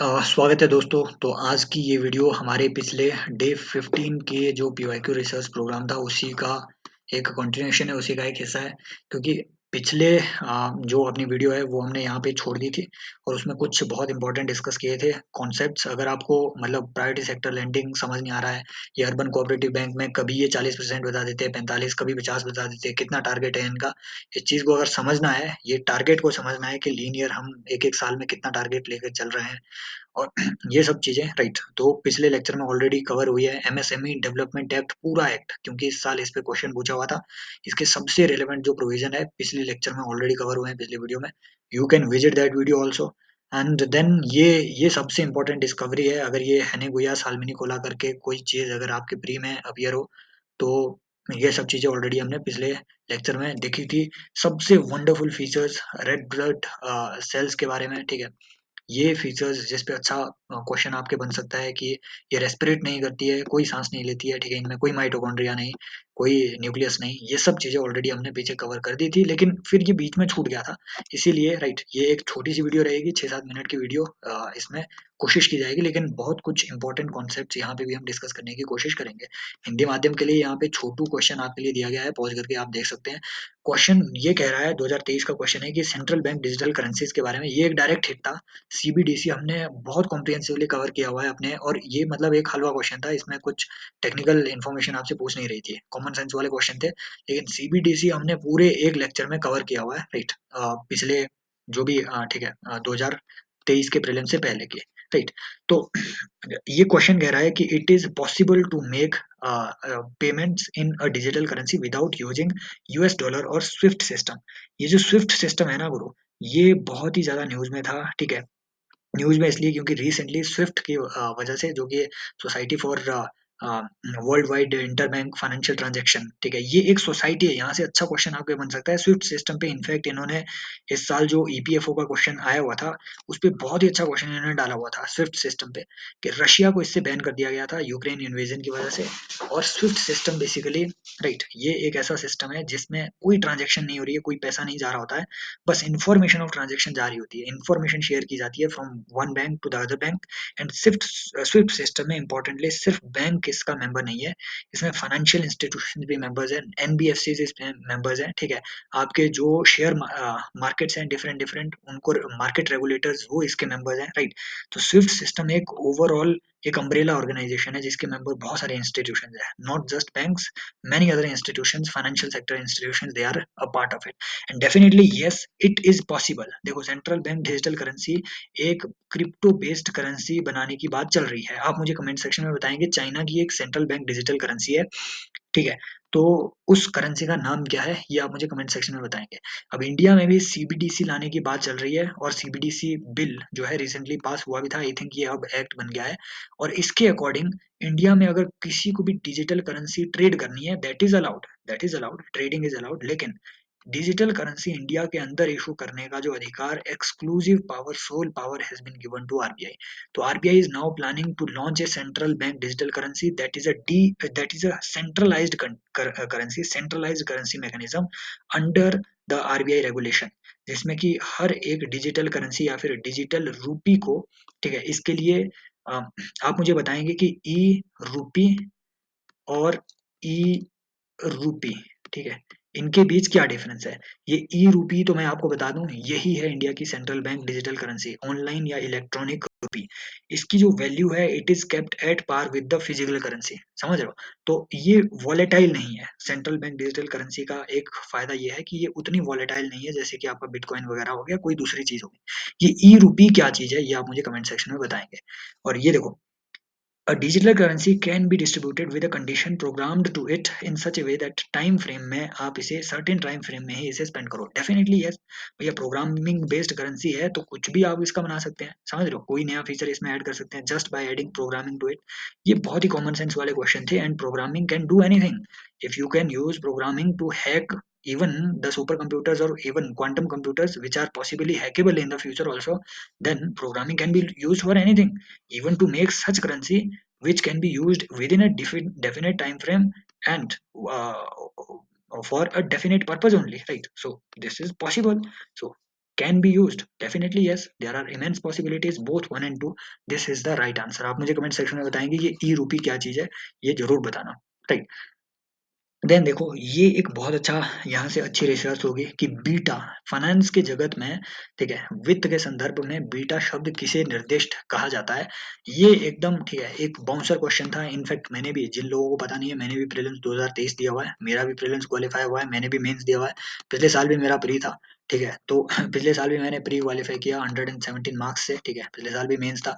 स्वागत है दोस्तों। तो आज की ये वीडियो हमारे पिछले डे 15 के जो पीवाईक्यू रिसर्च प्रोग्राम था उसी का एक कंटिन्यूएशन है, उसी का एक हिस्सा है। क्योंकि पिछले जो अपनी वीडियो है वो हमने यहाँ पे छोड़ दी थी और उसमें कुछ बहुत इंपॉर्टेंट डिस्कस किए थे कॉन्सेप्ट्स। अगर आपको मतलब प्रायोरिटी सेक्टर लेंडिंग समझ नहीं आ रहा है, ये अर्बन कोऑपरेटिव बैंक में कभी ये 40% बता देते हैं, 45 कभी 50 बता देते हैं, कितना टारगेट है इनका, इस चीज को अगर समझना है, ये टारगेट को समझना है कि लीनियर हम एक एक साल में कितना टारगेट लेकर चल रहे हैं और ये सब चीजें राइट। तो पिछले लेक्चर में ऑलरेडी कवर हुई है एमएसएमई डेवलपमेंट एक्ट, पूरा एक्ट, क्योंकि इस साल इस पे क्वेश्चन पूछा हुआ था। इसके सबसे रिलेवेंट जो प्रोविजन है पिछले लेक्चर में ऑलरेडी कवर हुए हैं, पिछले वीडियो में। You can visit that video also. And then ये सबसे इंपॉर्टेंट डिस्कवरी है। अगर ये हैने गुया सालमिनी कोला करके कोई चीज अगर आपके प्री में अपियर हो तो ये सब चीजें ऑलरेडी हमने पिछले लेक्चर में देखी थी। सबसे wonderful features red blood cells के बारे में, ठीक है। ये फीचर्स जिस पे अच्छा क्वेश्चन आपके बन सकता है कि ये रेस्पिरेट नहीं करती है, कोई सांस नहीं लेती है, ठीक है, इनमें कोई माइटोकॉन्ड्रिया नहीं, कोई न्यूक्लियस नहीं, ये सब चीजें ऑलरेडी हमने पीछे कवर कर दी थी, लेकिन फिर ये बीच में छूट गया था। इसीलिए राइट, ये एक छोटी सी वीडियो रहेगी, 6-7 मिनट की वीडियो। इसमें कोशिश की जाएगी, लेकिन बहुत कुछ इंपॉर्टेंट कॉन्सेप्ट यहाँ पे भी हम डिस्कस करने की कोशिश करेंगे। हिंदी माध्यम के लिए यहाँ पे छोटू क्वेश्चन आपके लिए दिया गया है, पॉज करके आप देख सकते हैं। क्वेश्चन ये कह रहा है, 2023 का क्वेश्चन है कि सेंट्रल बैंक डिजिटल करेंसीज के बारे में। ये एक डायरेक्ट हिट था। सीबीडीसी हमने बहुत कॉम्प्रिहेंसिवली कवर किया हुआ है अपने, और ये मतलब एक हलवा क्वेश्चन था, इसमें कुछ टेक्निकल इन्फॉर्मेशन आपसे पूछ नहीं रही थी, कॉमन सेंस वाले क्वेश्चन थे। लेकिन सीबीडीसी हमने पूरे एक लेक्चर में कवर किया हुआ है, राइट। पिछले जो भी ठीक है 2023 के प्रीलिम से पहले के, राइट। तो ये क्वेश्चन कह रहा है कि it is possible to make payments in a digital currency without using US dollar और स्विफ्ट सिस्टम। ये जो स्विफ्ट सिस्टम है ना ब्रो, ये बहुत ही ज्यादा न्यूज में था, ठीक है। न्यूज़ में इसलिए क्योंकि रिसेंटली स्विफ्ट की वजह से, जो कि society for world wide interbank financial transaction, ठीक है, ये एक सोसाइटी है। यहाँ से अच्छा क्वेश्चन आपके बन सकता है स्विफ्ट सिस्टम पे। इनफैक्ट इन्होंने इस साल जो ईपीएफओ का क्वेश्चन आया हुआ था उस पर बहुत ही अच्छा क्वेश्चन इन्होंने डाला हुआ था स्विफ्ट सिस्टम पे, कि रशिया को इससे बैन कर दिया गया था यूक्रेन इन्वेजन की वजह से। और स्विफ्ट सिस्टम बेसिकली राइट, ये एक ऐसा सिस्टम है जिसमें कोई ट्रांजेक्शन नहीं हो रही है, कोई पैसा नहीं जा रहा होता है, बस इन्फॉर्मेशन ऑफ ट्रांजेक्शन जारी होती है, इन्फॉर्मेशन शेयर की जाती है from one bank to the other bank. And SWIFT SWIFT system में इंपॉर्टेंटली सिर्फ बैंक इसका मेंबर नहीं है, इसमें फाइनेंशियल इंस्टीट्यूशन भी मेंबर्स हैं, एनबीएफसी इसमें मेंबर्स हैं, ठीक है। आपके जो शेयर मार्केट्स हैं डिफरेंट डिफरेंट, उनको मार्केट रेगुलेटर्स वो इसके मेंबर्स हैं, राइट। तो स्विफ्ट सिस्टम एक ओवरऑल एक अम्ब्रेला ऑर्गेनाइजेशन है जिसके मेंबर बहुत सारे इंस्टीट्यूशन है, not just banks, many other institutions, financial sector institutions, they are a part of it. And definitely yes, it is possible। देखो सेंट्रल बैंक डिजिटल करेंसी एक crypto based currency बनाने की बात चल रही है। आप मुझे कमेंट सेक्शन में बताएंगे चाइना की एक सेंट्रल बैंक डिजिटल करेंसी है, ठीक है। तो उस करेंसी का नाम क्या है ये आप मुझे कमेंट सेक्शन में बताएंगे। अब इंडिया में भी सीबीडीसी लाने की बात चल रही है, और सीबीडीसी बिल जो है रिसेंटली पास हुआ भी था, आई थिंक ये अब एक्ट बन गया है। और इसके अकॉर्डिंग इंडिया में अगर किसी को भी डिजिटल करेंसी ट्रेड करनी है, that is allowed, trading is allowed, लेकिन डिजिटल करेंसी इंडिया के अंदर इशू करने का जो अधिकार, exclusive power, sole power has been given to RBI. तो RBI is now planning to launch a central bank digital currency that is a centralised currency, centralised currency mechanism under the RBI regulation, जिसमें कि हर एक digital currency या फिर digital रूपी को, ठीक है, इसके लिए आप मुझे बताएंगे कि ई रूपी और ई रूपी, ठीक है, इनके बीच क्या डिफरेंस है। ये ई रूपी तो मैं आपको बता दूं, यही है इंडिया की central bank digital currency, online या इलेक्ट्रॉनिक रूपी। इसकी जो वैल्यू है it is kept at par with the physical currency, समझ रहे हो। तो ये वॉलेटाइल नहीं है। सेंट्रल बैंक डिजिटल करेंसी का एक फायदा ये है कि ये उतनी वॉलेटाइल नहीं है जैसे कि आपका बिटकॉइन वगैरह हो गया, कोई दूसरी चीज होगी। ये ई रूपी क्या चीज है ये आप मुझे कमेंट सेक्शन में बताएंगे। और ये देखो, a digital currency can be distributed with a condition programmed to it in such a way that time frame में आप इसे सर्टेन टाइम फ्रेम में ही इसे स्पेंड करो। डेफिनेटली यस भैया, प्रोग्रामिंग बेस्ड करेंसी है तो कुछ भी आप इसका बना सकते हैं, समझ रहे हो, कोई नया फीचर इसमें ऐड कर सकते हैं just by adding programming to it. ये बहुत ही कॉमन सेंस वाले क्वेश्चन थे। And programming can do anything. If you can use programming to hack even the supercomputers or even quantum computers which are possibly hackable in the future also, then programming can be used for anything, even to make such currency which can be used within a definite time frame and uh, for a definite purpose only, right? So this is possible. So can be used? Definitely yes. There are immense possibilities, both one and two. This is the right answer. आप मुझे comment section में बताएंगे ये ई रूपी क्या चीज है, ये जरूर बताना, राइट। देन देखो ये एक बहुत अच्छा यहाँ से अच्छी रिसर्च होगी कि बीटा फाइनेंस के जगत में, ठीक है, वित्त के संदर्भ में बीटा शब्द किसे निर्दिष्ट कहा जाता है। ये एकदम ठीक है, एक बाउंसर क्वेश्चन था। इनफैक्ट मैंने भी, जिन लोगों को पता नहीं है, मैंने भी प्रीलिम्स 2023 दिया हुआ है, मेरा भी प्रीलिम्स क्वालिफाई हुआ है, मैंने भी मेंस दिया हुआ है। पिछले साल भी मेरा प्री था, ठीक है, तो पिछले साल भी मैंने प्री क्वालिफाई किया 117 मार्क्स से, ठीक है, पिछले साल भी मेंस था।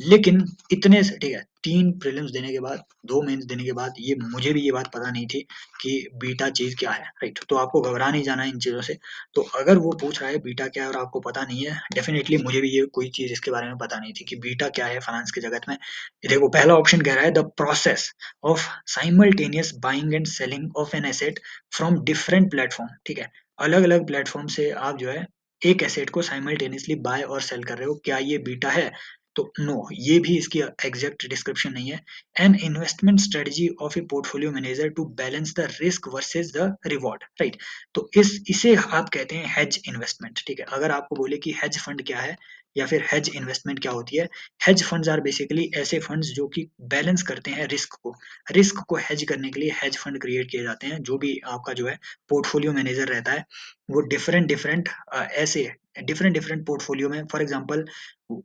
लेकिन इतने से, ठीक है, 3 प्रीलिम्स देने के बाद, 2 मेंस देने के बाद, ये मुझे भी ये बात पता नहीं थी कि बीटा चीज़ क्या है, राइट? तो आपको घबरा नहीं जाना है इन चीज़ों से। तो अगर वो पूछ रहा है बीटा क्या है और आपको पता नहीं है, डेफिनिटली मुझे भी ये कोई चीज़ इसके बारे में पता नहीं थी कि बीटा क्या है फाइनेंस के जगत में। ये देखो पहला ऑप्शन कह रहा है the process of simultaneous buying and selling of an asset from different platform, ठीक है? अलग-अलग प्लेटफॉर्म से आप जो है एक एसेट को साइमल्टेनियसली बाय और सेल कर रहे हो, क्या ये बीटा है? तो नो, ये भी इसकी एग्जैक्ट डिस्क्रिप्शन नहीं है। An investment strategy of a portfolio manager to balance the risk versus the reward, right? तो इसे आप कहते हैं हेज इन्वेस्टमेंट, ठीक है? अगर आपको बोले कि हेज फंड क्या है या फिर हेज इन्वेस्टमेंट क्या होती है, हेज फंड्स आर बेसिकली ऐसे फंड्स जो कि बैलेंस करते हैं रिस्क को हेज करने के लिए हेज फंड क्रिएट किए जाते हैं। जो भी आपका जो है पोर्टफोलियो मैनेजर रहता है, वो डिफरेंट डिफरेंट ऐसे डिफरेंट डिफरेंट पोर्टफोलियो में, फॉर एग्जांपल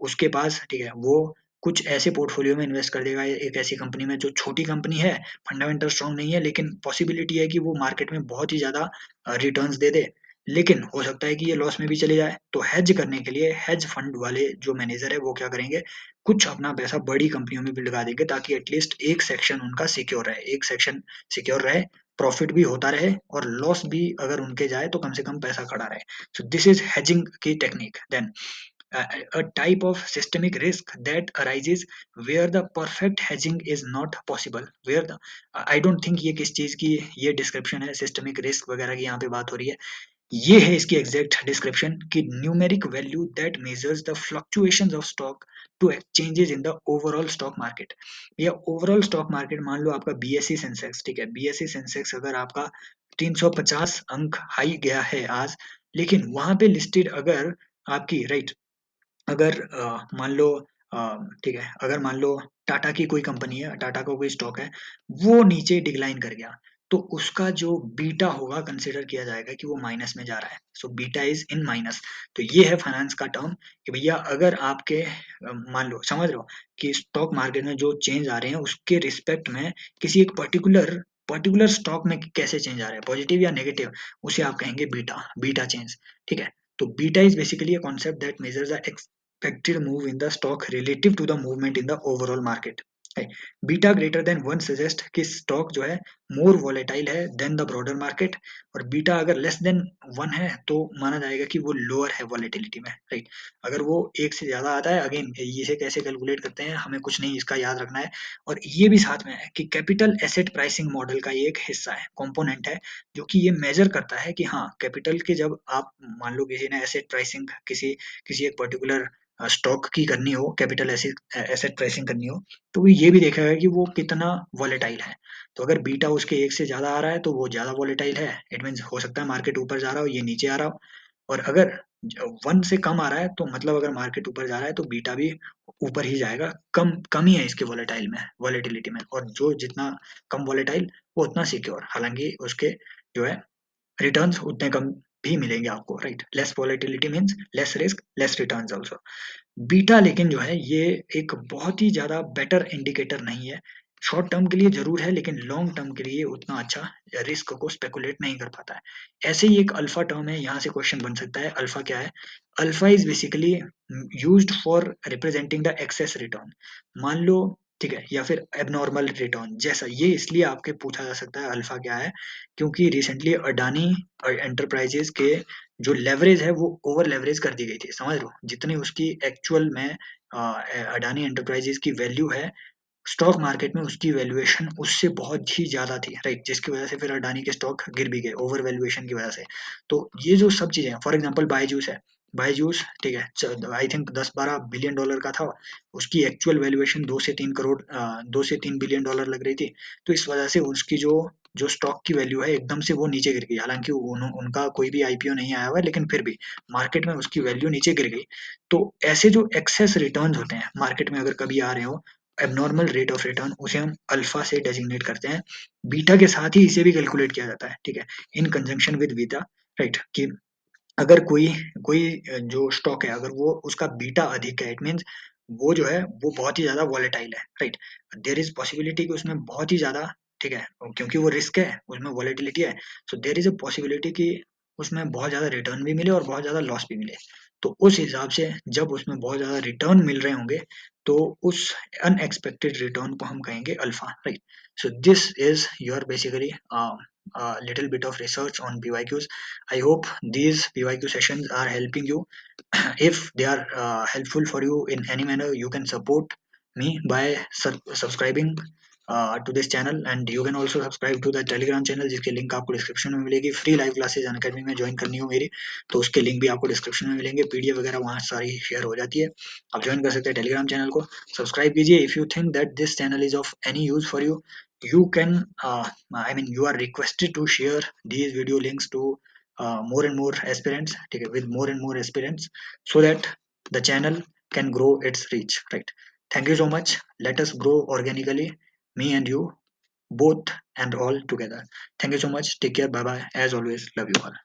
उसके पास, ठीक है, वो कुछ ऐसे पोर्टफोलियो में इन्वेस्ट कर देगा एक ऐसी कंपनी में जो छोटी कंपनी है, फंडामेंटल स्ट्रांग नहीं है, लेकिन पॉसिबिलिटी है कि वो मार्केट में बहुत ही ज्यादा रिटर्न्स दे दे, लेकिन हो सकता है कि ये लॉस में भी चले जाए। तो हेज करने के लिए हेज फंड वाले जो मैनेजर है वो क्या करेंगे, कुछ अपना पैसा बड़ी कंपनियों में भी लगा देंगे ताकि एटलीस्ट एक सेक्शन उनका सिक्योर रहे, एक सेक्शन सिक्योर रहे, प्रॉफिट भी होता रहे और लॉस भी अगर उनके जाए तो कम से कम पैसा खड़ा रहे। सो दिस इज हेजिंग की technique. Then a type of systemic risk that arises where the perfect hedging is not possible, where the I don't think ये किस चीज की ये डिस्क्रिप्शन है, सिस्टमिक रिस्क वगैरह की यहाँ पे बात हो रही है। ये है इसकी एग्जैक्ट डिस्क्रिप्शन कि numeric value that measures the fluctuations of stock to exchanges in the overall stock market. या ओवरऑल स्टॉक मार्केट, मान लो आपका बीएसई सेंसेक्स, ठीक है, बीएसई सेंसेक्स अगर आपका 350 अंक हाई गया है आज, लेकिन वहां पे लिस्टेड अगर आपकी, राइट, अगर मान लो ठीक है, अगर मान लो टाटा की कोई कंपनी है, टाटा का कोई स्टॉक है, वो नीचे डिक्लाइन कर गया, तो उसका जो बीटा होगा कंसीडर किया जाएगा कि वो माइनस में जा रहा है। So beta is in minus. तो ये है फाइनेंस का टर्म कि भैया अगर आपके मान लो, समझ लो कि स्टॉक मार्केट में जो चेंज आ रहे हैं उसके रिस्पेक्ट में किसी एक पर्टिकुलर पर्टिकुलर स्टॉक में कैसे चेंज आ रहे हैं, पॉजिटिव या नेगेटिव, उसे आप कहेंगे बीटा, बीटा चेंज, ठीक है। तो beta is basically a concept that measures the expected move in the stock relative to the movement in the overall market. है। बीटा ग्रेटर देन 1 सजेस्ट कि स्टॉक जो है मोर वॉलेटाइल है देन द ब्रॉडर मार्केट, और beta अगर less than 1 है तो माना जाएगा कि वो लोअर है वॉलेटिलिटी में, राइट। अगर वो एक से ज्यादा आता है, अगेन इसे कैसे कैलकुलेट करते हैं हमें कुछ नहीं इसका याद रखना है। और ये भी साथ में है कि कैपिटल एसेट प्राइसिंग मॉडल का ये एक हिस्सा है, कंपोनेंट है, जो कि ये मेजर करता है कि हाँ कैपिटल के, जब आप मान लो किसी ने एसेट प्राइसिंग किसी किसी एक पर्टिकुलर स्टॉक की करनी हो, कैपिटल एसेट एसेट प्राइसिंग करनी हो, तो वो ये भी देखेगा कि वो कितना वॉलेटाइल है। तो अगर बीटा उसके एक से ज्यादा आ रहा है तो वो ज्यादा वॉलेटाइल है, इट मीन्स हो सकता है मार्केट ऊपर जा रहा हो, ये नीचे आ रहा हो। और अगर 1 से कम आ रहा है तो मतलब अगर मार्केट ऊपर जा रहा है तो बीटा भी ऊपर ही जाएगा, कम कमी है इसके वॉलेटाइल में, वॉलेटिलिटी में, और जो जितना कम वॉलेटाइल वो उतना सिक्योर, हालांकि उसके जो है रिटर्न्स उतने कम भी मिलेंगे आपको, right. Less volatility means less risk, less returns also. Beta लेकिन जो है ये एक बहुत ही ज़्यादा बेटर इंडिकेटर नहीं है। शॉर्ट टर्म के लिए ज़रूर है लेकिन लॉन्ग टर्म के लिए उतना अच्छा रिस्क को स्पेकुलेट नहीं कर पाता है। ऐसे ही एक अल्फा टर्म है, यहाँ से क्वेश्चन बन सकता है अल्फा क्या है? Alpha is basically used for representing the excess return. मान लो, ठीक है, या फिर एबनॉर्मल रिटर्न जैसा, ये इसलिए आपके पूछा जा सकता है अल्फा क्या है, क्योंकि रिसेंटली अडानी एंटरप्राइजेज के जो लेवरेज है वो ओवर लेवरेज कर दी गई थी, समझ लो जितनी उसकी एक्चुअल में अडानी एंटरप्राइजेज की वैल्यू है स्टॉक मार्केट में, उसकी वैल्यूएशन उससे बहुत ही ज्यादा थी, राइट, जिसकी वजह से फिर अडानी के स्टॉक गिर भी गए ओवर वैल्यूएशन की वजह से। तो ये जो सब चीजें हैं, फॉर एग्जांपल बायजूस है, बायजूस, ठीक है, आई थिंक 10-12 बिलियन डॉलर का था, उसकी एक्चुअल वैल्यूएशन 2 से 3 करोड़ 2 से 3 बिलियन डॉलर लग रही थी। तो इस वजह से उसकी जो जो स्टॉक की वैल्यू है एकदम से वो नीचे गिर गई, हालांकि उनका कोई भी आईपीओ नहीं आया हुआ है, लेकिन फिर भी मार्केट में उसकी वैल्यू नीचे गिर गई। तो ऐसे जो एक्सेस रिटर्न होते हैं मार्केट में अगर कभी आ रहे हो, एबनॉर्मल रेट ऑफ रिटर्न, उसे हम अल्फा से डेजिग्नेट करते हैं। बीटा के साथ ही इसे भी कैलकुलेट किया जाता है, ठीक है, इन कंजंक्शन विद बीटा, राइट। कि अगर कोई कोई जो स्टॉक है अगर वो उसका बीटा अधिक है, इट मीन्स वो जो है वो बहुत ही ज्यादा वॉलेटाइल है, राइट। देयर इज पॉसिबिलिटी कि उसमें बहुत ही ज्यादा, ठीक है, क्योंकि वो रिस्क है उसमें वॉलेटिलिटी है, so there is a possibility कि उसमें बहुत ज्यादा रिटर्न भी मिले और बहुत ज्यादा लॉस भी मिले। तो उस हिसाब से जब उसमें बहुत ज्यादा रिटर्न मिल रहे होंगे तो उस अनएक्सपेक्टेड रिटर्न को हम कहेंगे alpha, right. So this is your basically little bit of research on PYQs. I hope these PYQ sessions are helping you. If they are helpful for you in any manner, you can support me by subscribing to this channel, and you can also subscribe to the Telegram channel जिसकी link आपको description में मिलेगी। Free live classes Unacademy में join करनी हो मेरी तो उसके लिंक भी आपको डिस्क्रिप्शन में मिलेंगे, पीडीएफ वगैरह वहाँ सारी शेयर हो जाती है, आप ज्वाइन कर सकते हैं टेलीग्राम चैनल को। सब्सक्राइब कीजिए। If you think that this channel is of any use for you, you can I mean you are requested to share these video links to more and more aspirants, okay, with more and more aspirants, so that the channel can grow its reach, right? Thank you so much. Let us grow organically, me and you, both and all together. Thank you so much. Take care. Bye bye. As always, love you all.